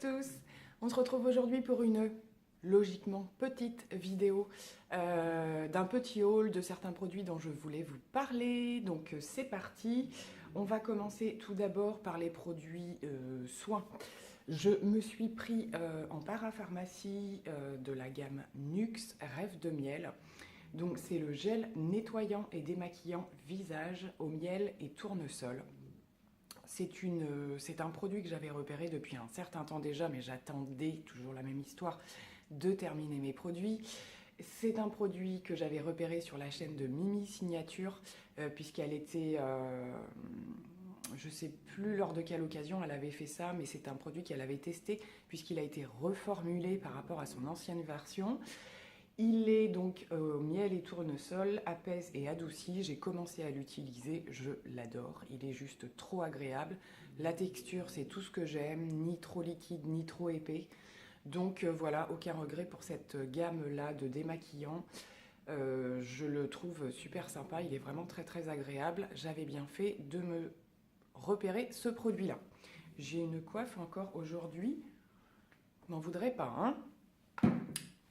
tous, on se retrouve aujourd'hui pour une logiquement petite vidéo d'un petit haul de certains produits dont je voulais vous parler. Donc c'est parti, on va commencer tout d'abord par les produits soins. Je me suis pris en parapharmacie de la gamme Nuxe Rêve de miel. Donc c'est le gel nettoyant et démaquillant visage au miel et tournesol. C'est un produit que j'avais repéré depuis un certain temps déjà, mais j'attendais, toujours la même histoire, de terminer mes produits. C'est un produit que j'avais repéré sur la chaîne de Mimi Signature, puisqu'elle était, je ne sais plus lors de quelle occasion elle avait fait ça, mais c'est un produit qu'elle avait testé, puisqu'il a été reformulé par rapport à son ancienne version. Il est donc au miel et tournesol, apaise et adouci. J'ai commencé à l'utiliser, je l'adore. Il est juste trop agréable. La texture, c'est tout ce que j'aime, ni trop liquide, ni trop épais. Donc voilà, aucun regret pour cette gamme-là de démaquillants. Je le trouve super sympa, il est vraiment très très agréable. J'avais bien fait de me repérer ce produit-là. J'ai une coiffe encore aujourd'hui, m'en voudrais pas, hein?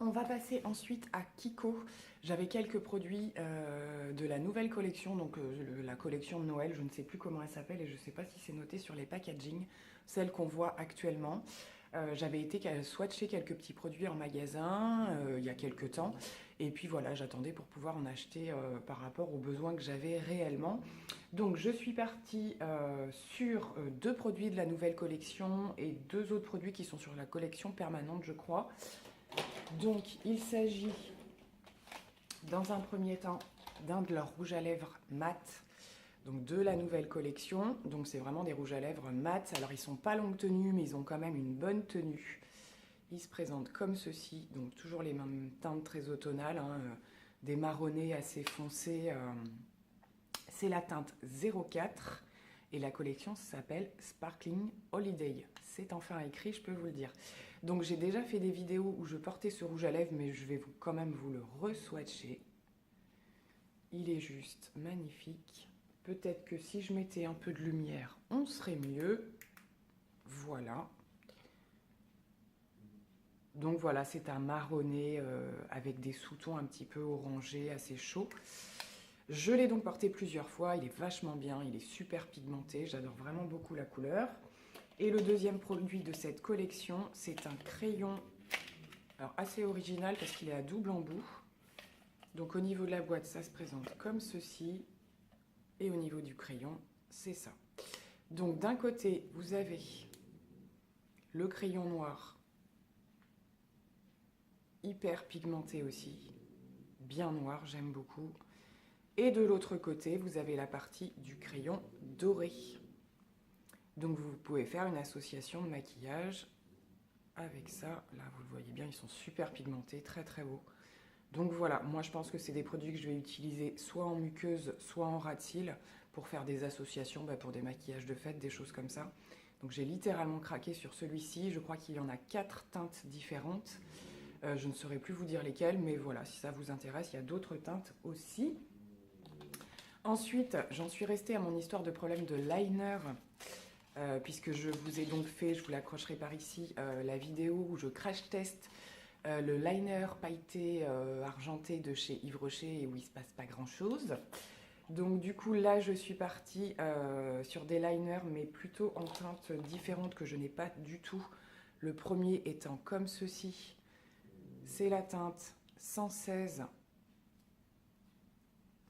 On va passer ensuite à Kiko. J'avais quelques produits de la nouvelle collection, donc la collection de Noël, je ne sais plus comment elle s'appelle et je ne sais pas si c'est noté sur les packaging, celle qu'on voit actuellement. J'avais été swatcher quelques petits produits en magasin il y a quelques temps et puis voilà, j'attendais pour pouvoir en acheter par rapport aux besoins que j'avais réellement. Donc je suis partie sur deux produits de la nouvelle collection et deux autres produits qui sont sur la collection permanente, je crois. Donc, il s'agit, dans un premier temps, d'un de leurs rouges à lèvres mat, donc de la nouvelle collection. Donc, c'est vraiment des rouges à lèvres mat. Alors, ils sont pas longue tenue, mais ils ont quand même une bonne tenue. Ils se présentent comme ceci, donc toujours les mêmes teintes très automnales, hein, des marronnés assez foncés. C'est la teinte 04 et la collection s'appelle Sparkling Holiday. C'est enfin écrit, je peux vous le dire. Donc j'ai déjà fait des vidéos où je portais ce rouge à lèvres, mais je vais quand même vous le re-swatcher. Il est juste magnifique. Peut-être que si je mettais un peu de lumière, on serait mieux. Voilà. Donc voilà, c'est un marronné avec des sous-tons un petit peu orangés, assez chauds. Je l'ai donc porté plusieurs fois, il est vachement bien, il est super pigmenté, j'adore vraiment beaucoup la couleur. Et le deuxième produit de cette collection, c'est un crayon alors assez original parce qu'il est à double embout. Donc au niveau de la boîte, ça se présente comme ceci. Et au niveau du crayon, c'est ça. Donc d'un côté, vous avez le crayon noir, hyper pigmenté aussi, bien noir, j'aime beaucoup. Et de l'autre côté, vous avez la partie du crayon doré. Donc vous pouvez faire une association de maquillage avec ça. Là, vous le voyez bien, ils sont super pigmentés, très très beaux. Donc voilà, moi je pense que c'est des produits que je vais utiliser soit en muqueuse, soit en ras de cils pour faire des associations pour des maquillages de fête, des choses comme ça. Donc j'ai littéralement craqué sur celui-ci. Je crois qu'il y en a 4 teintes différentes. Je ne saurais plus vous dire lesquelles, mais voilà, si ça vous intéresse, il y a d'autres teintes aussi. Ensuite, j'en suis restée à mon histoire de problème de liner, puisque je vous ai donc fait, je vous l'accrocherai par ici, la vidéo où je crash test le liner pailleté argenté de chez Yves Rocher et où il ne se passe pas grand chose. Donc du coup là je suis partie sur des liners mais plutôt en teintes différentes que je n'ai pas du tout. Le premier étant comme ceci, c'est la teinte 116.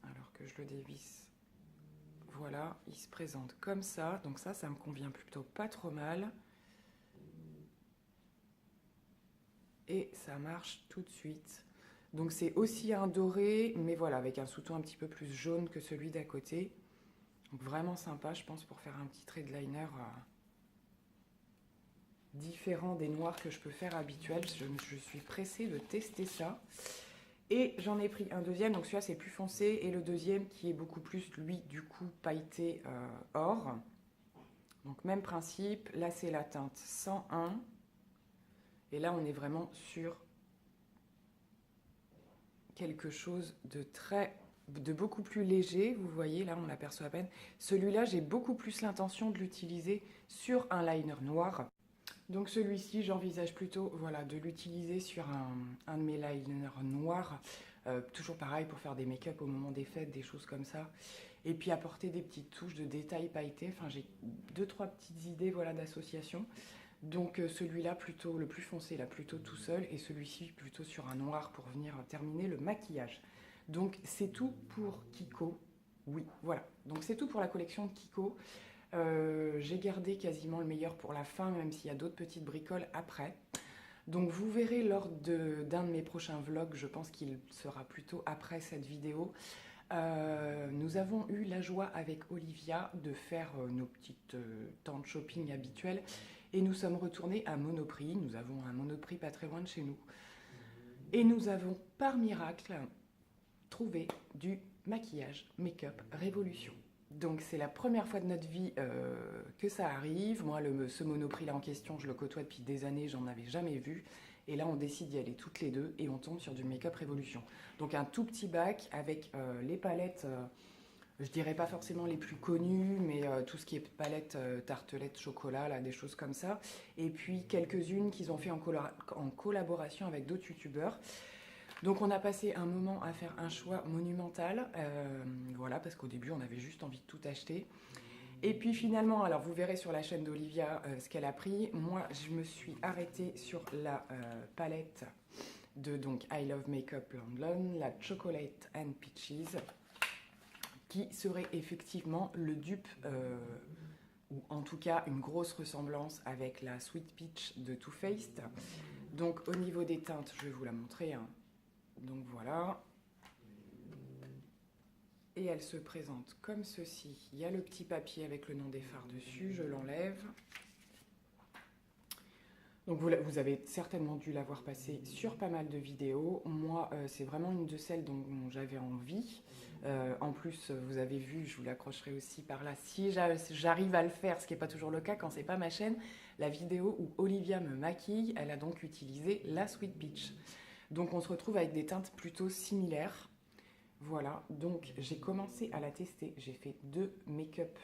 Alors que je le dévisse, voilà, il se présente comme ça. Donc ça me convient plutôt pas trop mal. Et ça marche tout de suite. Donc c'est aussi un doré, mais voilà, avec un sous-ton un petit peu plus jaune que celui d'à côté. Donc vraiment sympa, je pense, pour faire un petit trait de liner différent des noirs que je peux faire habituels. Je suis pressée de tester ça. Et j'en ai pris un deuxième, donc celui-là c'est plus foncé, et le deuxième qui est beaucoup plus, lui, du coup, pailleté or. Donc même principe, là c'est la teinte 101. Et là on est vraiment sur quelque chose de beaucoup plus léger. Vous voyez, là on l'aperçoit à peine. Celui-là, j'ai beaucoup plus l'intention de l'utiliser sur un liner noir. Donc celui-ci, j'envisage plutôt voilà, de l'utiliser sur un de mes liners noirs. Toujours pareil pour faire des make-up au moment des fêtes, des choses comme ça. Et puis apporter des petites touches de détails pailletés. Enfin, j'ai deux, trois petites idées voilà, d'association. Donc celui-là plutôt le plus foncé, là plutôt tout seul. Et celui-ci plutôt sur un noir pour venir terminer le maquillage. Donc c'est tout pour Kiko. Oui, voilà. Donc c'est tout pour la collection de Kiko. J'ai gardé quasiment le meilleur pour la fin, même s'il y a d'autres petites bricoles après. Donc vous verrez lors d'un de mes prochains vlogs, je pense qu'il sera plutôt après cette vidéo. Nous avons eu la joie avec Olivia de faire nos petites temps de shopping habituels et nous sommes retournés à Monoprix. Nous avons un Monoprix pas très loin de chez nous. Et nous avons par miracle trouvé du maquillage Make-up Révolution. Donc c'est la première fois de notre vie que ça arrive. Moi, ce Monoprix-là en question, je le côtoie depuis des années, j'en avais jamais vu. Et là, on décide d'y aller toutes les deux et on tombe sur du Make-up Révolution. Donc un tout petit bac avec les palettes, je dirais pas forcément les plus connues, mais tout ce qui est palette, tartelette, chocolat, là, des choses comme ça. Et puis quelques-unes qu'ils ont fait en collaboration avec d'autres youtubeurs. Donc on a passé un moment à faire un choix monumental, voilà, parce qu'au début on avait juste envie de tout acheter. Et puis finalement, alors vous verrez sur la chaîne d'Olivia ce qu'elle a pris. Moi je me suis arrêtée sur la palette de donc I Love Makeup London, la Chocolate and Peaches, qui serait effectivement le dupe, ou en tout cas une grosse ressemblance avec la Sweet Peach de Too Faced. Donc au niveau des teintes, je vais vous la montrer, hein. Donc voilà, et elle se présente comme ceci. Il y a le petit papier avec le nom des fards dessus, je l'enlève. Donc vous avez certainement dû la voir passer sur pas mal de vidéos. Moi, c'est vraiment une de celles dont j'avais envie. En plus, vous avez vu, je vous l'accrocherai aussi par là, si j'arrive à le faire, ce qui n'est pas toujours le cas quand c'est pas ma chaîne, la vidéo où Olivia me maquille, elle a donc utilisé la Sweet Peach. Donc on se retrouve avec des teintes plutôt similaires. Voilà, donc j'ai commencé à la tester. J'ai fait 2 make-up.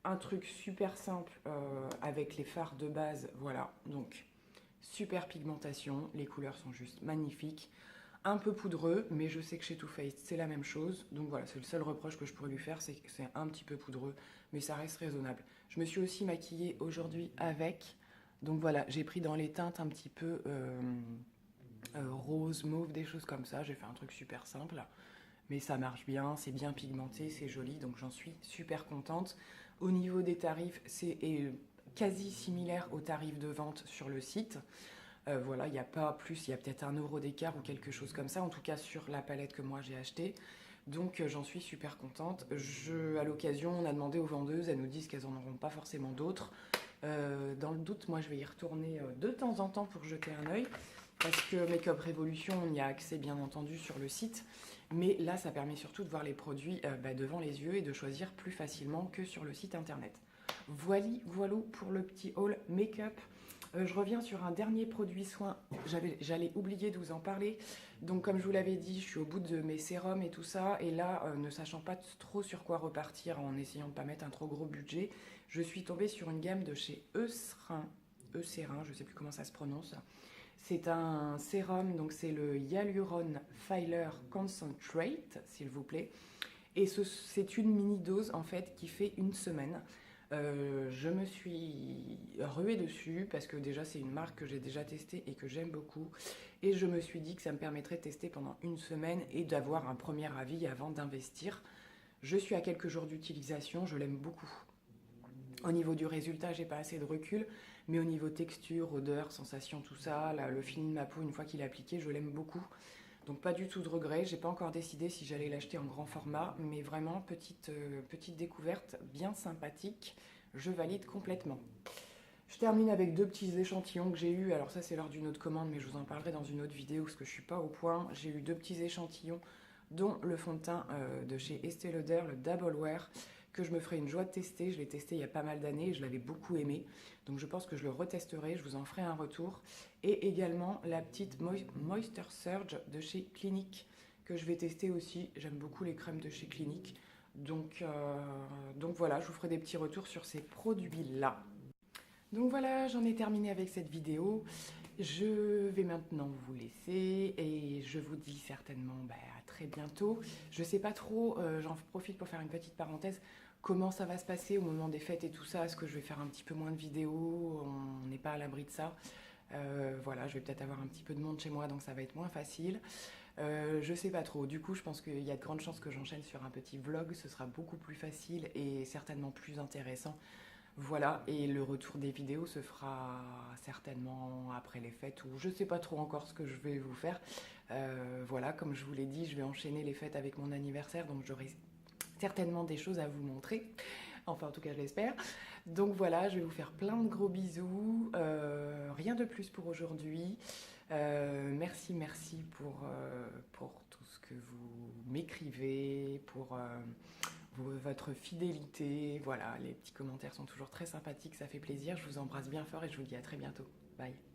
Un truc super simple avec les fards de base. Voilà, donc super pigmentation. Les couleurs sont juste magnifiques. Un peu poudreux, mais je sais que chez Too Faced c'est la même chose. Donc voilà, c'est le seul reproche que je pourrais lui faire, c'est que c'est un petit peu poudreux, mais ça reste raisonnable. Je me suis aussi maquillée aujourd'hui avec. Donc voilà, j'ai pris dans les teintes un petit peu... rose, mauve, des choses comme ça. J'ai fait un truc super simple, mais ça marche bien, c'est bien pigmenté, c'est joli, donc j'en suis super contente. Au niveau des tarifs, c'est quasi similaire aux tarifs de vente sur le site. Voilà, il n'y a pas plus, il y a peut-être 1 euro d'écart ou quelque chose comme ça, en tout cas sur la palette que moi j'ai achetée. Donc j'en suis super contente. À l'occasion, on a demandé aux vendeuses, elles nous disent qu'elles n'en auront pas forcément d'autres. Dans le doute, moi je vais y retourner de temps en temps pour jeter un œil. Parce que Make-up Révolution, on y a accès bien entendu sur le site. Mais là, ça permet surtout de voir les produits devant les yeux et de choisir plus facilement que sur le site internet. Voilà pour le petit haul make-up. Je reviens sur un dernier produit soin. J'allais oublier de vous en parler. Donc comme je vous l'avais dit, je suis au bout de mes sérums et tout ça. Et là, ne sachant pas trop sur quoi repartir, en essayant de ne pas mettre un trop gros budget, je suis tombée sur une gamme de chez Eucerin, je ne sais plus comment ça se prononce. C'est un sérum, donc c'est le Hyaluron Filer Concentrate, s'il vous plaît. Et c'est une mini-dose, en fait, qui fait 1 semaine. Je me suis ruée dessus, parce que déjà, c'est une marque que j'ai déjà testée et que j'aime beaucoup. Et je me suis dit que ça me permettrait de tester pendant 1 semaine et d'avoir un premier avis avant d'investir. Je suis à quelques jours d'utilisation, je l'aime beaucoup. Au niveau du résultat, j'ai pas assez de recul, mais au niveau texture, odeur, sensation, tout ça, là, le feeling de ma peau, une fois qu'il est appliqué, je l'aime beaucoup. Donc pas du tout de regret, j'ai pas encore décidé si j'allais l'acheter en grand format, mais vraiment petite découverte bien sympathique, je valide complètement. Je termine avec 2 petits échantillons que j'ai eus, alors ça c'est lors d'une autre commande, mais je vous en parlerai dans une autre vidéo parce que je suis pas au point. J'ai eu 2 petits échantillons, dont le fond de teint de chez Estée Lauder, le Double Wear, que je me ferai une joie de tester. Je l'ai testé il y a pas mal d'années et je l'avais beaucoup aimé. Donc je pense que je le retesterai, je vous en ferai un retour. Et également la petite Moisture Surge de chez Clinique que je vais tester aussi. J'aime beaucoup les crèmes de chez Clinique. Donc voilà, je vous ferai des petits retours sur ces produits-là. Donc voilà, j'en ai terminé avec cette vidéo. Je vais maintenant vous laisser et je vous dis certainement à très bientôt. Je sais pas trop, j'en profite pour faire une petite parenthèse, comment ça va se passer au moment des fêtes et tout ça. Est-ce que je vais faire un petit peu moins de vidéos? On n'est pas à l'abri de ça. Voilà, je vais peut-être avoir un petit peu de monde chez moi, donc ça va être moins facile. Je sais pas trop. Du coup, je pense qu'il y a de grandes chances que j'enchaîne sur un petit vlog. Ce sera beaucoup plus facile et certainement plus intéressant. Voilà, et le retour des vidéos se fera certainement après les fêtes ou je sais pas trop encore ce que je vais vous faire. Voilà, comme je vous l'ai dit, je vais enchaîner les fêtes avec mon anniversaire, donc j'aurai certainement des choses à vous montrer. Enfin, en tout cas, je l'espère. Donc voilà, je vais vous faire plein de gros bisous. Rien de plus pour aujourd'hui. Merci pour tout ce que vous m'écrivez, pour votre fidélité. Voilà, les petits commentaires sont toujours très sympathiques, ça fait plaisir. Je vous embrasse bien fort et je vous dis à très bientôt. Bye.